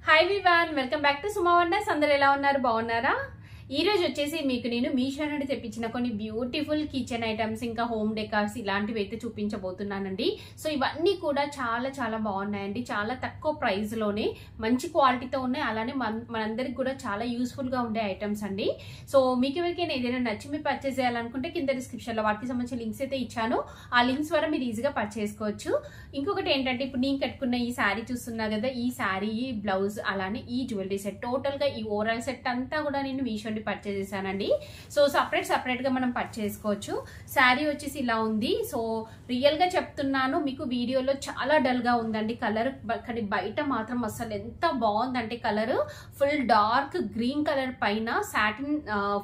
Hi Vivaan, welcome back to Suma wonders. అందరూ ఎలా ఉన్నారు? బాగున్నారా? ఈ రోజు వచ్చేసి మీకు నేను మీషో నుండి తెప్పించిన కొన్ని బ్యూటిఫుల్ కిచెన్ ఐటమ్స్ ఇంకా హోమ్ డెకార్స్ ఇలాంటివి అయితే చూపించబోతున్నానండి. సో ఇవన్నీ కూడా చాలా చాలా బాగున్నాయండి. చాలా తక్కువ ప్రైస్ లోనే మంచి క్వాలిటీతో ఉన్నాయి. అలానే మనందరికి కూడా చాలా యూస్ఫుల్ గా ఉండే ఐటమ్స్ అండి. సో మీకు ఎవరికైనా ఏదైనా నచ్చి మీరు పర్చేస్ చేయాలనుకుంటే కింద డిస్క్రిప్షన్ లో వాటికి సంబంధించిన లింక్స్ అయితే ఇచ్చాను. ఆ లింక్స్ ద్వారా మీరు ఈజీగా పర్చేస్ చేసుకోవచ్చు. ఇంకొకటి ఏంటంటే, ఇప్పుడు నేను కట్టుకున్న ఈ శారీ చూస్తున్నా కదా, ఈ శారీ, ఈ బ్లౌజ్, అలానే ఈ జ్యువెలరీ సెట్, టోటల్ గా ఈ ఓవరాల్ సెట్ అంతా కూడా నేను మీషో పర్చేస్ చేశానండి. సో సపరేట్ గా మనం పర్చేస్ చేసుకోవచ్చు. శారీ వచ్చేసి ఇలా ఉంది. సో రియల్ గా చెప్తున్నాను, మీకు వీడియోలో చాలా డల్ గా ఉందండి కలర్, కానీ బయట మాత్రం అసలు ఎంత బాగుందంటే colour full dark green colour పైన సాటిన్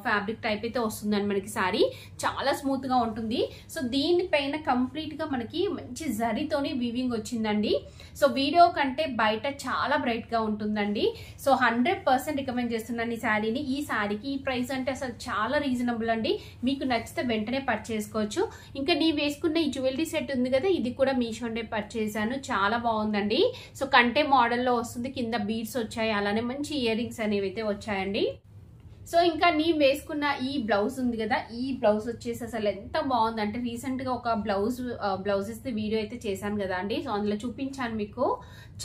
ఫ్యాబ్రిక్ టైప్ అయితే వస్తుందండి మనకి. శారీ చాలా స్మూత్ గా ఉంటుంది. సో దీనిపైన కంప్లీట్ గా మనకి మంచి జరీతోని వీవింగ్ వచ్చిందండి. సో వీడియో కంటే బయట చాలా బ్రైట్ గా ఉంటుందండి. సో 100% రికమెండ్ చేస్తున్నాను ఈ శారీని. ఈ శారీకి ఈ ప్రైస్ అంటే అసలు చాలా రీజనబుల్ అండి. మీకు నచ్చితే వెంటనే పర్చేస్ చేసుకోవచ్చు. ఇంకా నేను వేసుకున్న ఈ జ్యువెలరీ సెట్ ఉంది కదా, ఇది కూడా మీషోనే పర్చేస్ చేశాను. చాలా బాగుందండి. సో కంటే మోడల్లో వస్తుంది, కింద బీడ్స్ వచ్చాయి, అలానే మంచి ఇయర్ రింగ్స్ అనేవి అయితే వచ్చాయండి. సో ఇంకా నేను వేసుకున్న ఈ బ్లౌజ్ ఉంది కదా, ఈ బ్లౌజ్ వచ్చేసి అసలు ఎంత బాగుందంటే, రీసెంట్ గా ఒక బ్లౌజెస్ వీడియో అయితే చేశాను కదా అండి. సో అందులో చూపించాను మీకు.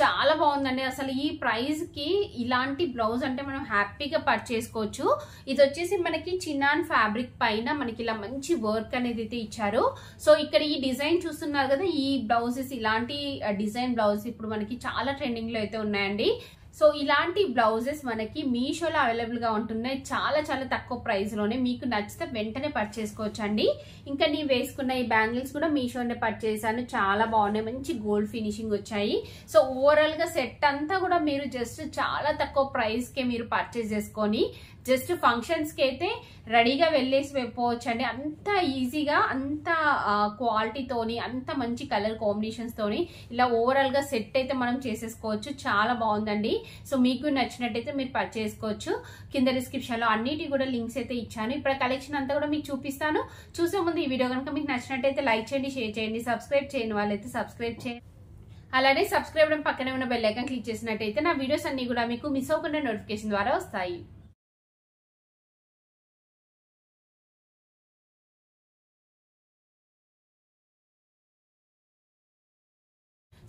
చాలా బాగుందండి. అసలు ఈ ప్రైస్ కి ఇలాంటి బ్లౌజ్ అంటే మనం హ్యాపీగా పర్చేస్ చేసుకోవచ్చు. ఇది వచ్చేసి మనకి చినాన్ ఫ్యాబ్రిక్ పైన మనకి ఇలా మంచి వర్క్ అనేది అయితే ఇచ్చారు. సో ఇక్కడ ఈ డిజైన్ చూస్తున్నారు కదా, ఈ బ్లౌజెస్, ఇలాంటి డిజైన్ బ్లౌజ్ ఇప్పుడు మనకి చాలా ట్రెండింగ్ లో అయితే ఉన్నాయండి. సో ఇలాంటి బ్లౌజెస్ మనకి మీషోలో అవైలబుల్ గా ఉంటున్నాయి. చాలా చాలా తక్కువ ప్రైస్ లోనే. మీకు నచ్చితే వెంటనే పర్చేస్ చేసుకోవచ్చు అండి. ఇంకా నేను వేసుకున్న ఈ బ్యాంగిల్స్ కూడా మీషోనే పర్చేస్ చేశాను. చాలా బాగున్నాయి, మంచి గోల్డ్ ఫినిషింగ్ వచ్చాయి. సో ఓవరాల్ గా సెట్ అంతా కూడా మీరు జస్ట్ చాలా తక్కువ ప్రైస్ కే మీరు పర్చేస్ చేసుకొని జస్ట్ ఫంక్షన్స్ కి అయితే రెడీగా వెళ్ళేసి వెళ్ళిపోవచ్చు అండి. అంత ఈజీగా, అంత క్వాలిటీతోని, అంత మంచి కలర్ కాంబినేషన్స్ తోని ఇలా ఓవరాల్ గా సెట్ అయితే మనం చేసేసుకోవచ్చు. చాలా బాగుందండి. సో మీకు నచ్చినట్టయితే మీరు పర్చేస్ చేసుకోవచ్చు. కింద డిస్క్రిప్షన్ లో అన్నిటి కూడా లింక్స్ అయితే ఇచ్చాను. ఇప్పుడు కలెక్షన్ అంతా కూడా మీకు చూపిస్తాను. చూసే ముందు ఈ వీడియో కనుక మీకు నచ్చినట్టయితే లైక్ చేయండి, షేర్ చేయండి, సబ్స్క్రైబ్ చేయని వాళ్ళైతే సబ్స్క్రైబ్ చేయండి. అలానే సబ్స్క్రైబ్ పక్కనే ఉన్న బెల్ ఐకాన్ క్లిక్ చేసినట్టయితే నా వీడియోస్ అన్ని కూడా మీకు మిస్ అవ్వకుండా నోటిఫికేషన్ ద్వారా వస్తాయి.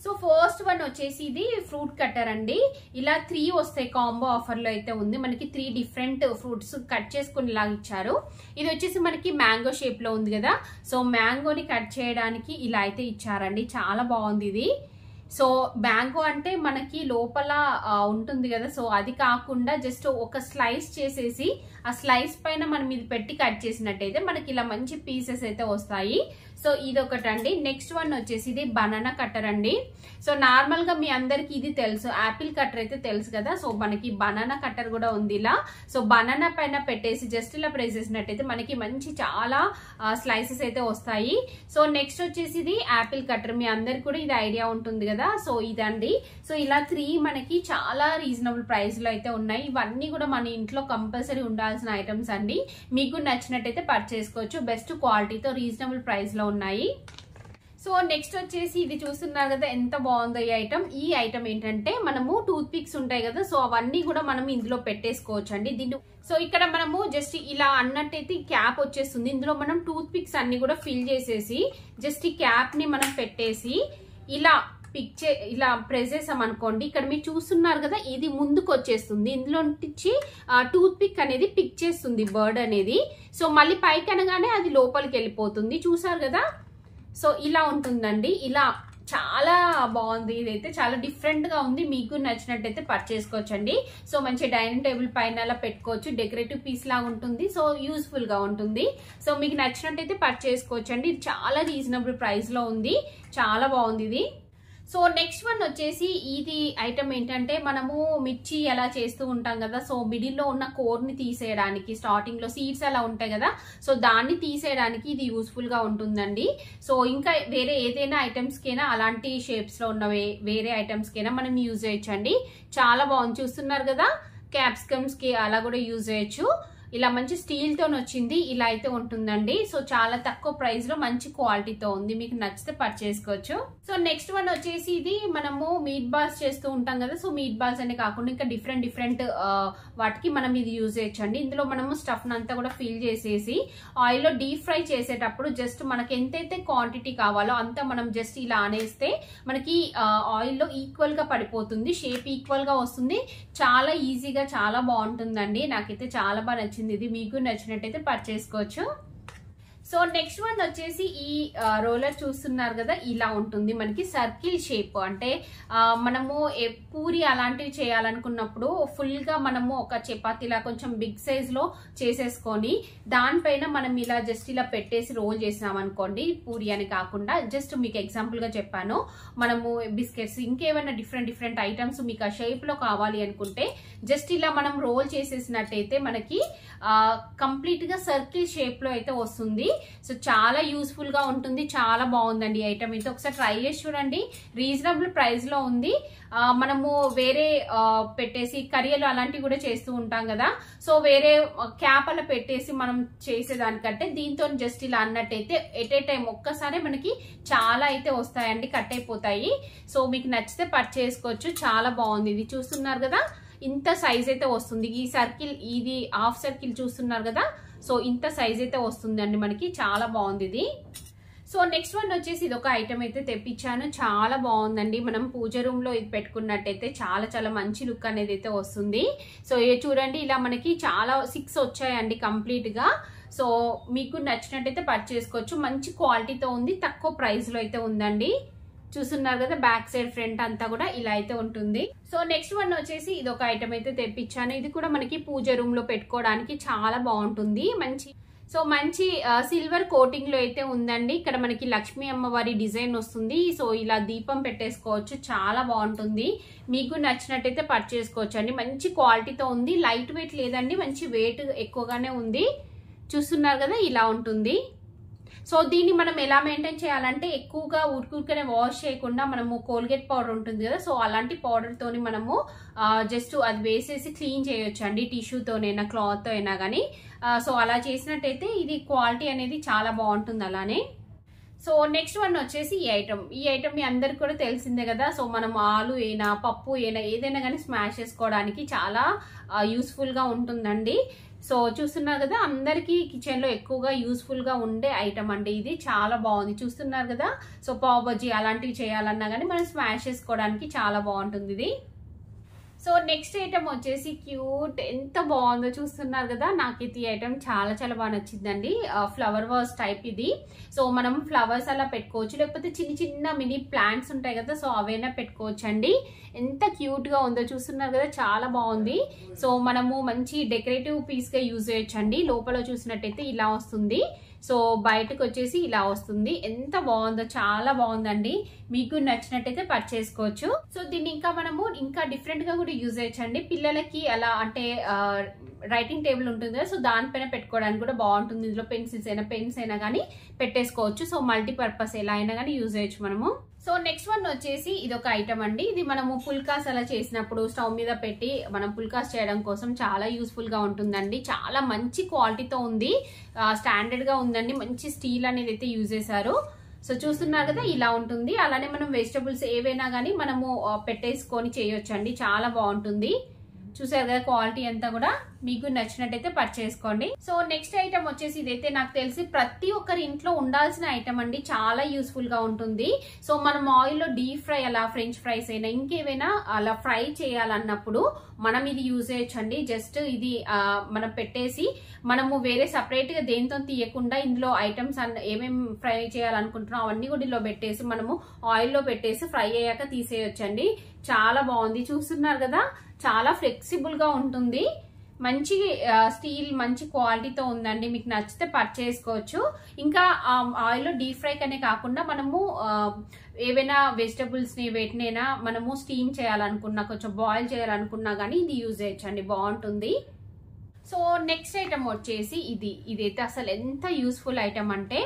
సో ఫస్ట్ వన్ వచ్చేసి ఇది ఫ్రూట్ కట్టర్ అండి. ఇలా 3 వస్తాయి, కాంబో ఆఫర్ లో అయితే ఉంది. మనకి 3 డిఫరెంట్ ఫ్రూట్స్ కట్ చేసుకుని లాగా ఇచ్చారు. ఇది వచ్చేసి మనకి మ్యాంగో షేప్ లో ఉంది కదా, సో మ్యాంగోని కట్ చేయడానికి ఇలా అయితే ఇచ్చారండి. చాలా బాగుంది ఇది. సో మ్యాంగో అంటే మనకి లోపల ఉంటుంది కదా, సో అది కాకుండా జస్ట్ ఒక స్లైస్ చేసేసి ఆ స్లైస్ పైన మనం ఇది పెట్టి కట్ చేసినట్టయితే మనకి ఇలా మంచి పీసెస్ అయితే వస్తాయి. సో ఇది ఒకటండి. నెక్స్ట్ వన్ వచ్చేసి ఇది బనానా కట్టర్ అండి. సో నార్మల్ గా మీ అందరికి ఇది తెలుసు, యాపిల్ కట్టర్ అయితే తెలుసు కదా. సో మనకి బనానా కట్టర్ కూడా ఉంది ఇలా. సో బనానా పైన పెట్టేసి జస్ట్ ఇలా ప్రెస్ చేసినట్టయితే మనకి మంచి చాలా స్లైసెస్ అయితే వస్తాయి. సో నెక్స్ట్ వచ్చేసి ఇది యాపిల్ కట్టర్. మీ అందరికి కూడా ఇది ఐడియా ఉంటుంది కదా. సో ఇదండి. సో ఇలా 3 మనకి చాలా రీజనబుల్ ప్రైస్ లో అయితే ఉన్నాయి. ఇవన్నీ కూడా మన ఇంట్లో కంపల్సరీ ఉండాల్సిన ఐటమ్స్ అండి. మీకు నచ్చినట్టయితే పర్చేస్ చేసుకోవచ్చు. బెస్ట్ క్వాలిటీతో రీజనబుల్ ప్రైస్ లో ఉన్నాయి. సో నెక్స్ట్ వచ్చేసి ఇది చూస్తున్నారు కదా, ఎంత బాగుందో ఈ ఐటమ్. ఈ ఐటమ్ ఏంటంటే, మనము టూత్ పిక్స్ ఉంటాయి కదా, సో అవన్నీ కూడా మనం ఇందులో పెట్టేసుకోవచ్చు అండి. దీన్ని సో ఇక్కడ మనము జస్ట్ ఇలా అన్నట్టయితే ఈ క్యాప్ వచ్చేస్తుంది. ఇందులో మనం టూత్ పిక్స్ అన్ని కూడా ఫిల్ చేసేసి జస్ట్ ఈ క్యాప్ ని మనం పెట్టేసి ఇలా ఇలా ప్రెస్ చేసాం అనుకోండి. ఇక్కడ మీరు చూస్తున్నారు కదా, ఇది ముందుకు వచ్చేస్తుంది. ఇందులో నుంచి టూత్ పిక్ అనేది పిక్ చేస్తుంది బర్డ్ అనేది. సో మళ్ళీ పైకి అనగానే అది లోపలికి వెళ్ళిపోతుంది. చూసారు కదా, సో ఇలా ఉంటుందండి. ఇలా చాలా బాగుంది. ఇదైతే చాలా డిఫరెంట్ గా ఉంది. మీకు నచ్చినట్టయితే పర్చేస్ చేసుకోవచ్చు అండి. సో మంచి డైనింగ్ టేబుల్ పైన అలా పెట్టుకోవచ్చు. డెకరేటివ్ పీస్ లాగా ఉంటుంది. సో యూస్ఫుల్ గా ఉంటుంది. సో మీకు నచ్చినట్టయితే పర్చేస్ చేసుకోవచ్చు అండి. ఇది చాలా రీజనబుల్ ప్రైస్ లో ఉంది. చాలా బాగుంది ఇది. సో నెక్స్ట్ వన్ వచ్చేసి ఇది ఐటమ్ ఏంటంటే, మనము మిర్చి ఎలా చేస్తూ ఉంటాం కదా, సో మిడిల్లో ఉన్న కోర్ ని తీసేయడానికి, స్టార్టింగ్ లో సీడ్స్ అలా ఉంటాయి కదా, సో దాన్ని తీసేయడానికి ఇది యూస్ఫుల్ గా ఉంటుందండి. సో ఇంకా వేరే ఏదైనా ఐటమ్స్ కైనా, అలాంటి షేప్స్ లో ఉన్న వేరే ఐటమ్స్ కైనా మనం యూజ్ చేయొచ్చు అండి. చాలా బాగుంది. చూస్తున్నారు కదా, క్యాప్సికమ్స్ కి అలా కూడా యూజ్ చేయొచ్చు. ఇలా మంచి స్టీల్ తో వచ్చింది. ఇలా అయితే ఉంటుందండి. సో చాలా తక్కువ ప్రైస్ లో మంచి క్వాలిటీతో ఉంది. మీకు నచ్చితే పర్చేసుకోవచ్చు. సో నెక్స్ట్ వన్ వచ్చేసి ఇది మనము మీట్ బాల్స్ చేస్తూ ఉంటాం కదా. సో మీట్ బాల్స్ అనే కాకుండా ఇంకా డిఫరెంట్ వాటికి మనం ఇది యూజ్ చేయొచ్చండి. ఇందులో మనము స్టఫ్ అంతా కూడా ఫిల్ చేసేసి ఆయిల్ లో డీప్ ఫ్రై చేసేటప్పుడు జస్ట్ మనకి ఎంతైతే క్వాంటిటీ కావాలో అంతా మనం జస్ట్ ఇలా అనేస్తే మనకి ఆయిల్ లో ఈక్వల్ గా పడిపోతుంది. షేప్ ఈక్వల్ గా వస్తుంది. చాలా ఈజీగా చాలా బాగుంటుందండి. నాకైతే చాలా బాగా నచ్చింది. ఇది మీకు నచ్చినట్టయితే పర్చేసుకోవచ్చు. సో నెక్స్ట్ వన్ వచ్చేసి ఈ రోలర్ చూస్తున్నారు కదా, ఇలా ఉంటుంది. మనకి సర్కిల్ షేప్ అంటే మనము పూరి అలాంటివి చేయాలనుకున్నప్పుడు ఫుల్ గా మనము ఒక చపాతీలా కొంచెం బిగ్ సైజ్ లో చేసేసుకొని దానిపైన మనం ఇలా జస్ట్ ఇలా పెట్టేసి రోల్ చేసినాం అనుకోండి. పూరి అని కాకుండా జస్ట్ మీకు ఎగ్జాంపుల్ గా చెప్పాను. మనము బిస్కెట్స్ ఇంకేమైనా డిఫరెంట్ ఐటమ్స్ మీకు ఆ షేప్ లో కావాలి అనుకుంటే జస్ట్ ఇలా మనం రోల్ చేసేసినట్టయితే మనకి కంప్లీట్ గా సర్కిల్ షేప్ లో అయితే వస్తుంది. సో చాలా యూస్ఫుల్ గా ఉంటుంది. చాలా బాగుందండి ఐటమ్. అయితే ఒకసారి ట్రై చేసి చూడండి. రీజనబుల్ ప్రైస్ లో ఉంది. మనము వేరే పెట్టేసి కర్రీలు అలాంటివి కూడా చేస్తూ ఉంటాం కదా. సో వేరే క్యాప్ అలా పెట్టేసి మనం చేసేదానికంటే దీంతో జస్ట్ ఇలా అన్నట్టయితే ఎట్ ఏ టైం ఒక్కసారి మనకి చాలా అయితే వస్తాయండి, కట్ అయిపోతాయి. సో మీకు నచ్చితే పర్చేసుకోవచ్చు. చాలా బాగుంది. ఇది చూస్తున్నారు కదా, ఇంత సైజ్ అయితే వస్తుంది. ఈ సర్కిల్ ఇది హాఫ్ సర్కిల్ చూస్తున్నారు కదా. సో ఇంత సైజ్ అయితే వస్తుంది అండి మనకి. చాలా బాగుంది ఇది. సో నెక్స్ట్ వన్ వచ్చేసి ఇది ఒక ఐటమ్ అయితే తెప్పించాను. చాలా బాగుందండి. మనం పూజ రూమ్ లో ఇది పెట్టుకున్నట్టయితే చాలా మంచి లుక్ అనేది అయితే వస్తుంది. సో చూడండి, ఇలా మనకి చాలా 6 వచ్చాయండి కంప్లీట్ గా. సో మీకు నచ్చినట్టయితే పర్చేసుకోవచ్చు. మంచి క్వాలిటీతో ఉంది. తక్కువ ప్రైస్ లో అయితే ఉందండి. చూస్తున్నారు కదా, బ్యాక్ సైడ్ ఫ్రంట్ అంతా కూడా ఇలా అయితే ఉంటుంది. సో నెక్స్ట్ వన్ వచ్చేసి ఇది ఒక ఐటమ్ అయితే తెప్పించాను. ఇది కూడా మనకి పూజ రూమ్ లో పెట్టుకోవడానికి చాలా బాగుంటుంది. మంచి సిల్వర్ కోటింగ్ లో అయితే ఉందండి. ఇక్కడ మనకి లక్ష్మీ అమ్మవారి డిజైన్ వస్తుంది. సో ఇలా దీపం పెట్టేసుకోవచ్చు. చాలా బాగుంటుంది. మీకు నచ్చినట్టయితే పర్చేసుకోవచ్చు అండి. మంచి క్వాలిటీతో ఉంది. లైట్ వెయిట్ లేదండి, మంచి వెయిట్ ఎక్కువగానే ఉంది. చూస్తున్నారు కదా, ఇలా ఉంటుంది. సో దీన్ని మనం ఎలా మెయింటైన్ చేయాలంటే ఎక్కువగా ఉరికనే వాష్ చేయకుండా మనము కోల్గేట్ పౌడర్ ఉంటుంది కదా. సో అలాంటి పౌడర్ తోని మనము జస్ట్ అది వేసేసి క్లీన్ చేయొచ్చు అండి. టిష్యూతోనైనా క్లాత్ తో అయినా కానీ. సో అలా చేసినట్టయితే ఇది క్వాలిటీ అనేది చాలా బాగుంటుంది అలానే. సో నెక్స్ట్ వన్ వచ్చేసి ఈ ఐటమ్ మీ అందరికి కూడా తెలిసిందే కదా. సో మనం ఆలు అయినా పప్పు అయినా ఏదైనా కానీ స్మాష్ చేసుకోవడానికి చాలా యూస్ఫుల్ గా ఉంటుందండి. సో చూస్తున్నారు కదా, అందరికి కిచెన్ లో ఎక్కువగా యూస్ఫుల్ గా ఉండే ఐటమ్ అండి. ఇది చాలా బాగుంది. చూస్తున్నారు కదా. సో పావ్ బజ్జీ అలాంటివి చేయాలన్నా కానీ మనం స్మాష్ చేసుకోవడానికి చాలా బాగుంటుంది ఇది. సో నెక్స్ట్ ఐటమ్ వచ్చేసి క్యూట్, ఎంత బాగుందో చూస్తున్నారు కదా. నాకైతే ఈ ఐటమ్ చాలా బాగా నచ్చిందండి. ఫ్లవర్ వాస్ టైప్ ఇది. సో మనం ఫ్లవర్స్ అలా పెట్టుకోవచ్చు, లేకపోతే చిన్న మినీ ప్లాంట్స్ ఉంటాయి కదా. సో అవైనా పెట్టుకోవచ్చు అండి. ఎంత క్యూట్ గా ఉందో చూస్తున్నారు కదా, చాలా బాగుంది. సో మనము మంచి డెకరేటివ్ పీస్ గా యూజ్ చేయొచ్చండి. లోపల చూసినట్టయితే ఇలా వస్తుంది. సో బయటకు వచ్చేసి ఇలా వస్తుంది. ఎంత బాగుందో, చాలా బాగుందండి. మీకు నచ్చినట్టయితే పర్చేసుకోవచ్చు. సో దీన్ని మనము ఇంకా డిఫరెంట్ గా కూడా యూజ్ చేయొచ్చండి. పిల్లలకి అలా అంటే రైటింగ్ టేబుల్ ఉంటుంది కదా. సో దానిపైన పెట్టుకోవడానికి కూడా బాగుంటుంది. ఇందులో పెన్సిల్స్ అయినా పెన్స్ అయినా కానీ పెట్టేసుకోవచ్చు. సో మల్టీపర్పస్ ఎలా అయినా కానీ యూజ్ చేయొచ్చు మనము. సో నెక్స్ట్ వన్ వచ్చేసి ఇది ఒక ఐటమ్ అండి. ఇది మనము పుల్కాస్ అలా చేసినప్పుడు స్టవ్ మీద పెట్టి మనం పుల్కాస్ చేయడం కోసం చాలా యూస్ఫుల్ గా ఉంటుందండి. చాలా మంచి క్వాలిటీతో ఉంది. స్టాండర్డ్ గా ఉందండి. మంచి స్టీల్ అనేది అయితే యూజ్ చేశారు. సో చూస్తున్నారు కదా, ఇలా ఉంటుంది. అలానే మనం వెజిటబుల్స్ ఏవైనా కానీ మనము పెట్టేసుకొని చేయొచ్చు అండి. చాలా బాగుంటుంది. చూసారు కదా క్వాలిటీ అంతా కూడా. మీకు నచ్చినట్టయితే పర్చేసుకోండి. సో నెక్స్ట్ ఐటమ్ వచ్చేసి ఇదైతే నాకు తెలిసి ప్రతి ఒక్కరి ఇంట్లో ఉండాల్సిన ఐటమ్ అండి. చాలా యూస్ఫుల్ గా ఉంటుంది. సో మనం ఆయిల్ లో డీప్ ఫ్రై అలా ఫ్రెంచ్ ఫ్రైస్ అయినా ఇంకేమైనా అలా ఫ్రై చేయాలన్నప్పుడు మనం ఇది యూజ్ చేయొచ్చండి. జస్ట్ ఇది మనం పెట్టేసి మనము వేరే సపరేట్ గా దేంతో తీయకుండా ఇందులో ఐటమ్స్ ఏమేమి ఫ్రై చేయాలనుకుంటున్నాం అవన్నీ కూడా ఇందులో పెట్టేసి మనము ఆయిల్ లో పెట్టేసి ఫ్రై అయ్యాక తీసేయొచ్చండి. చాలా బాగుంది. చూస్తున్నారు కదా, చాలా ఫ్లెక్సిబుల్ గా ఉంటుంది. మంచి స్టీల్ మంచి క్వాలిటీతో ఉందండి. మీకు నచ్చితే పర్చేసుకోవచ్చు. ఇంకా ఆయిల్ లో డీప్ ఫ్రై కనే కాకుండా మనము ఏవైనా వెజిటబుల్స్ ని వేటినైనా మనము స్టీమ్ చేయాలనుకున్నా కొంచెం బాయిల్ చేయాలనుకున్నా గానీ ఇది యూజ్ చేయొచ్చండి. బాగుంటుంది. సో నెక్స్ట్ ఐటమ్ వచ్చేసి ఇదైతే అసలు ఎంత యూస్ఫుల్ ఐటమ్ అంటే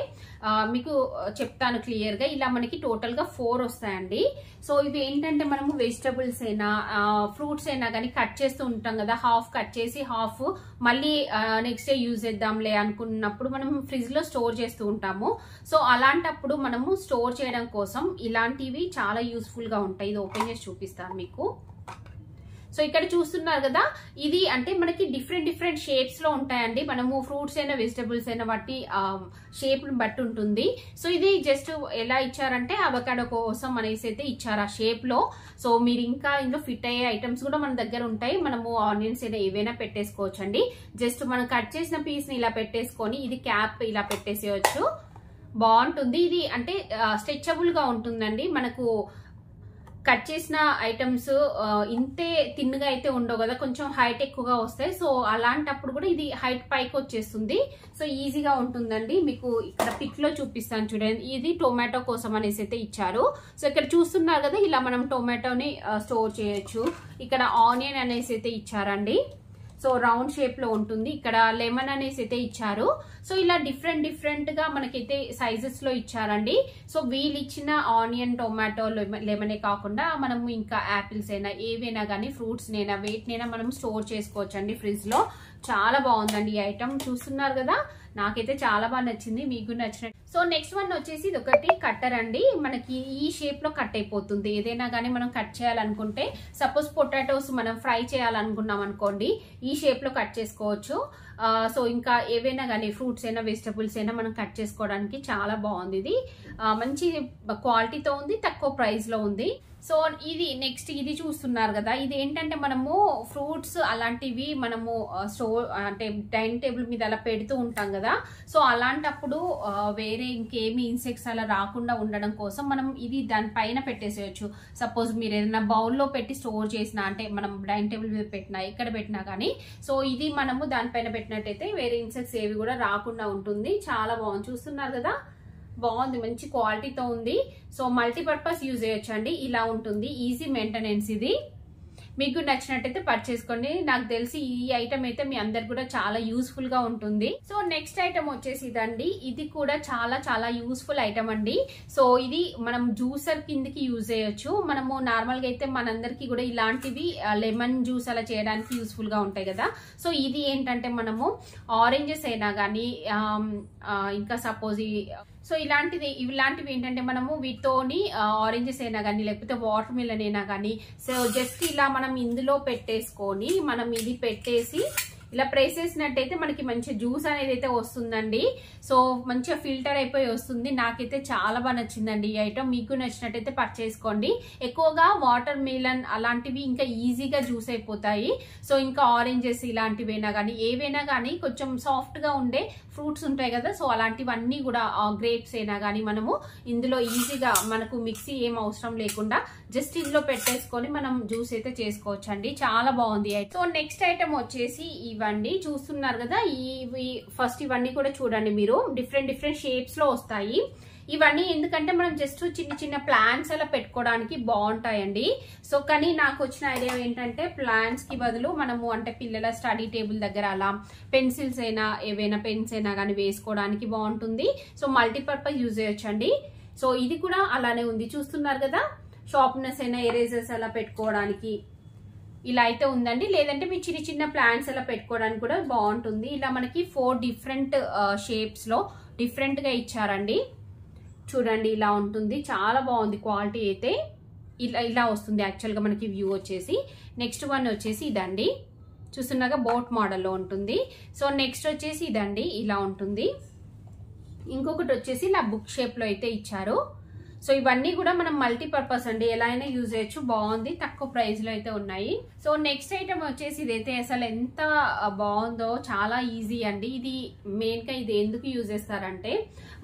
మీకు చెప్తాను క్లియర్గా. ఇలా మనకి టోటల్గా 4 వస్తాయండి. సో ఇవి ఏంటంటే మనము వెజిటబుల్స్ అయినా ఫ్రూట్స్ అయినా కానీ కట్ చేస్తూ ఉంటాం కదా, హాఫ్ కట్ చేసి హాఫ్ మళ్ళీ నెక్స్ట్ డే యూజ్ చేద్దాంలే అనుకున్నప్పుడు మనం ఫ్రిడ్జ్ లో స్టోర్ చేస్తూ ఉంటాము. సో అలాంటప్పుడు మనము స్టోర్ చేయడం కోసం ఇలాంటివి చాలా యూస్ఫుల్ గా ఉంటాయి. ఇది ఓపెన్ చేసి చూపిస్తాను మీకు. సో ఇక్కడ చూస్తున్నారు కదా, ఇది అంటే మనకి డిఫరెంట్ షేప్స్ లో ఉంటాయండి. మనము ఫ్రూట్స్ అయినా వెజిటబుల్స్ అయినా బట్టి షేప్ బట్టి ఉంటుంది. సో ఇది జస్ట్ ఎలా ఇచ్చారంటే అవకాడో కోసం అనేసి అయితే ఇచ్చారు ఆ షేప్ లో. సో మీరు ఇంకా ఇందులో ఫిట్ అయ్యే ఐటమ్స్ కూడా మన దగ్గర ఉంటాయి. మనము ఆనియన్స్ అయినా ఏవైనా పెట్టేసుకోవచ్చు అండి. జస్ట్ మనం కట్ చేసిన పీస్ ని ఇలా పెట్టేసుకొని ఇది క్యాప్ ఇలా పెట్టేసేయచ్చు. బాగుంటుంది. ఇది అంటే స్ట్రెచబుల్ గా ఉంటుందండి. మనకు కట్ చేసిన ఐటమ్స్ ఇంతే తిన్నుగా అయితే ఉండవు కదా, కొంచెం హైట్ ఎక్కువగా వస్తాయి. సో అలాంటప్పుడు కూడా ఇది హైట్ పైకి వచ్చేస్తుంది. సో ఈజీగా ఉంటుందండి. మీకు ఇక్కడ పిక్ లో చూపిస్తాను చూడండి. ఇది టొమాటో కోసం అనేసి అయితే ఇచ్చారు. సో ఇక్కడ చూస్తున్నారు కదా, ఇలా మనం టొమాటోని స్టోర్ చేయొచ్చు. ఇక్కడ ఆనియన్ అనేసి అయితే ఇచ్చారండి. సో రౌండ్ షేప్ లో ఉంటుంది. ఇక్కడ లెమన్ అనేసి అయితే ఇచ్చారు. సో ఇలా డిఫరెంట్ గా మనకైతే సైజెస్ లో ఇచ్చారండి. సో వీళ్ళు ఇచ్చిన ఆనియన్, టొమాటో, లెమనే కాకుండా మనము ఇంకా యాపిల్స్ అయినా ఏవైనా కానీ ఫ్రూట్స్ నైనా వేటినైనా మనం స్టోర్ చేసుకోవచ్చు అండి ఫ్రిడ్జ్ లో. చాలా బాగుందండి ఈ ఐటమ్. చూస్తున్నారు కదా, నాకైతే చాలా బాగా నచ్చింది, మీకు నచ్చినట్టు. సో నెక్స్ట్ వన్ వచ్చేసి ఇది ఒకటి కట్టర్ అండి. మనకి ఈ షేప్ లో కట్ అయిపోతుంది. ఏదైనా కానీ మనం కట్ చేయాలనుకుంటే, సపోజ్ పొటాటోస్ మనం ఫ్రై చేయాలనుకున్నాం అనుకోండి, ఈ షేప్ లో కట్ చేసుకోవచ్చు. సో ఇంకా ఏవైనా కానీ ఫ్రూట్స్ అయినా వెజిటబుల్స్ అయినా మనం కట్ చేసుకోవడానికి చాలా బాగుంది. ఇది మంచి క్వాలిటీతో ఉంది, తక్కువ ప్రైస్ లో ఉంది. సో ఇది నెక్స్ట్ ఇది చూస్తున్నారు కదా, ఇది ఏంటంటే మనము ఫ్రూట్స్ అలాంటివి మనము స్టోర్ అంటే డైనింగ్ టేబుల్ మీద అలా పెడుతూ ఉంటాం కదా. సో అలాంటప్పుడు వేరే ఇంకేమి ఇన్సెక్ట్స్ అలా రాకుండా ఉండడం కోసం మనం ఇది దానిపైన పెట్టేసేయచ్చు. సపోజ్ మీరు ఏదైనా బౌల్లో పెట్టి స్టోర్ చేసినా, అంటే మనం డైనింగ్ టేబుల్ మీద పెట్టినా ఎక్కడ పెట్టినా కానీ, సో ఇది మనము దానిపైన పెట్టినట్టయితే వేరే ఇన్సెక్ట్స్ ఏవి కూడా రాకుండా ఉంటుంది. చాలా బాగుంది. చూస్తున్నారు కదా, బాగుంది, మంచి క్వాలిటీతో ఉంది. సో మల్టీపర్పస్ యూజ్ చేయొచ్చు అండి. ఇలా ఉంటుంది, ఈజీ మెయింటెనెన్స్. ఇది మీకు నచ్చినట్టయితే పర్చేస్ చేసుకోండి. నాకు తెలిసి ఈ ఐటమ్ అయితే మీ అందరికి కూడా చాలా యూస్ఫుల్ గా ఉంటుంది. సో నెక్స్ట్ ఐటమ్ వచ్చేసి ఇదండి. ఇది కూడా చాలా యూస్ఫుల్ ఐటమ్ అండి. సో ఇది మనం జ్యూసర్ కిందకి యూజ్ చేయొచ్చు. మనము నార్మల్ గా అయితే మనందరికి కూడా ఇలాంటివి లెమన్ జ్యూస్ అలా చేయడానికి యూస్ఫుల్ గా ఉంటాయి కదా. సో ఇది ఏంటంటే మనము ఆరెంజెస్ అయినా కానీ ఇంకా సపోజ్ సో ఇలాంటివి ఏంటంటే మనము వీటితోని ఆరెంజెస్ అయినా కానీ లేకపోతే వాటర్ మిలన్ అయినా కానీ, సో జస్ట్ ఇలా మనం ఇందులో పెట్టేసుకొని మనం ఇది పెట్టేసి ఇలా ప్రెస్ చేసినట్టయితే మనకి మంచి జ్యూస్ అనేది అయితే వస్తుందండి. సో మంచిగా ఫిల్టర్ అయిపోయి వస్తుంది. నాకైతే చాలా బాగా నచ్చిందండి ఈ ఐటమ్. మీకు నచ్చినట్టయితే పర్చేస్ చేసుకోండి. ఎక్కువగా వాటర్ మిలన్ అలాంటివి ఇంకా ఈజీగా జ్యూస్ అయిపోతాయి. సో ఇంకా ఆరెంజెస్ ఇలాంటివైనా కానీ ఏవైనా కానీ కొంచెం సాఫ్ట్ గా ఉండే ఫ్రూట్స్ ఉంటాయి కదా, సో అలాంటివన్నీ కూడా గ్రేప్స్ అయినా కానీ మనము ఇందులో ఈజీగా మనకు మిక్సీ ఏం అవసరం లేకుండా జస్ట్ ఇందులో పెట్టేసుకొని మనం జ్యూస్ అయితే చేసుకోవచ్చు అండి. చాలా బాగుంది. సో నెక్స్ట్ ఐటమ్ వచ్చేసి ఇవ్వండి. చూస్తున్నారు కదా, ఫస్ట్ ఇవన్నీ కూడా చూడండి మీరు, డిఫరెంట్ షేప్స్ లో వస్తాయి. ఇవన్నీ ఎందుకంటే మనం జస్ట్ చిన్న ప్లాంట్స్ అలా పెట్టుకోవడానికి బాగుంటాయండి. సో కానీ నాకు వచ్చిన ఐడియా ఏంటంటే ప్లాంట్స్ కి బదులు మనము అంటే పిల్లల స్టడీ టేబుల్ దగ్గర అలా పెన్సిల్స్ అయినా ఏవైనా పెన్స్ అయినా కానీ వేసుకోవడానికి బాగుంటుంది. సో మల్టీపర్పస్ యూజ్ చేయొచ్చు అండి. సో ఇది కూడా అలానే ఉంది. చూస్తున్నారు కదా, షార్ప్నెస్ అయినా ఎరేజర్స్ అలా పెట్టుకోవడానికి ఇలా అయితే ఉందండి. లేదంటే మీ చిన్న ప్లాంట్స్ అలా పెట్టుకోవడానికి కూడా బాగుంటుంది. ఇలా మనకి 4 డిఫరెంట్ షేప్స్ లో డిఫరెంట్ గా ఇచ్చారండి. చూడండి, ఇలా ఉంటుంది. చాలా బాగుంది క్వాలిటీ అయితే. ఇలా వస్తుంది యాక్చువల్ గా మనకి వ్యూ వచ్చేసి. నెక్స్ట్ వన్ వచ్చేసి ఇదండి. చూస్తున్నాగా బోట్ మోడల్లో ఉంటుంది. సో నెక్స్ట్ వచ్చేసి ఇదండి, ఇలా ఉంటుంది. ఇంకొకటి వచ్చేసి ఇలా బుక్ షేప్ లో అయితే ఇచ్చారు. సో ఇవన్నీ కూడా మనం మల్టీపర్పస్ అండి, ఎలా అయినా యూజ్ చేయొచ్చు. బాగుంది, తక్కువ ప్రైస్ లో అయితే ఉన్నాయి. సో నెక్స్ట్ ఐటమ్ వచ్చేసి ఇదైతే అసలు ఎంత బాగుందో, చాలా ఈజీ అండి. ఇది మెయిన్ గా ఇది ఎందుకు యూజ్ చేస్తారంటే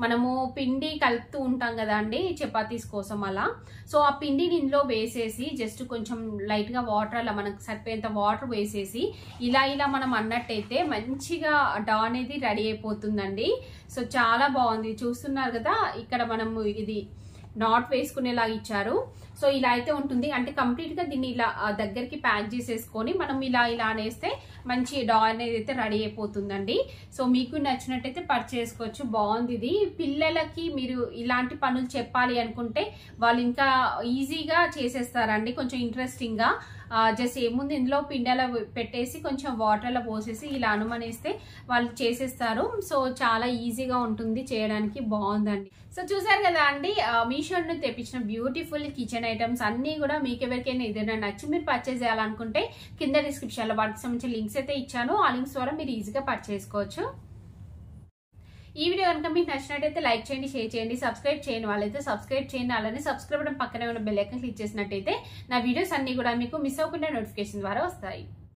మనము పిండి కలుపుతూ ఉంటాం కదా అండి చపాతీస్ కోసం అలా. సో ఆ పిండిని ఇందులో వేసేసి జస్ట్ కొంచెం లైట్ గా వాటర్ అలా మనకు సరిపోయేంత వాటర్ వేసేసి ఇలా మనం అన్నట్టయితే మంచిగా డా అనేది రెడీ అయిపోతుందండి. సో చాలా బాగుంది. చూస్తున్నారు కదా, ఇక్కడ మనము ఇది నాట్ వేసుకునేలాగా ఇచ్చారు. సో ఇలా అయితే ఉంటుంది. అంటే కంప్లీట్ గా దీన్ని ఇలా దగ్గరికి ప్యాక్ చేసేసుకొని మనం ఇలా అనేస్తే మంచి డాల్ అనేది అయితే రెడీ అయిపోతుందండి. సో మీకు నచ్చినట్టయితే పర్చేస్ చేసుకోవచ్చు. బాగుంది ఇది. పిల్లలకి మీరు ఇలాంటి పనులు చెప్పాలి అనుకుంటే వాళ్ళు ఇంకా ఈజీగా చేసేస్తారండి. కొంచెం ఇంట్రెస్టింగ్ గా జస్ట్ ఏముంది ఇందులో పిండెల పెట్టేసి కొంచెం వాటర్లో పోసేసి ఇలా అనుమనేస్తే వాళ్ళు చేసేస్తారు. సో చాలా ఈజీగా ఉంటుంది చేయడానికి. బాగుందండి. సో చూసారు కదా అండి, మీషో నుండి తెప్పించిన బ్యూటిఫుల్ కిచెన్ ఐటమ్స్ అన్ని కూడా మీకు ఎవరికైనా ఏదైనా నచ్చి మీరు పర్చేస్ చేయాలనుకుంటే కింద డిస్క్రిప్షన్ లో వాటికి సంబంధించిన లింక్స్ అయితే ఇచ్చాను. ఆ లింక్స్ ద్వారా మీరు ఈజీగా పర్చేస్ చేసుకోవచ్చు. ఈ వీడియో కనుక మీకు నచ్చినట్టయితే లైక్ చేయండి, షేర్ చేయండి, సబ్స్క్రైబ్ చేయని వాళ్ళైతే సబ్స్క్రైబ్ చేయండి. అలానే సబ్స్క్రైబ్ పక్కనే ఉన్న బెల్ ఐకాన్ క్లిక్ చేసినట్టయితే నా వీడియోస్ అన్ని కూడా మీకు మిస్ అవ్వకుండా నోటిఫికేషన్ ద్వారా వస్తాయి.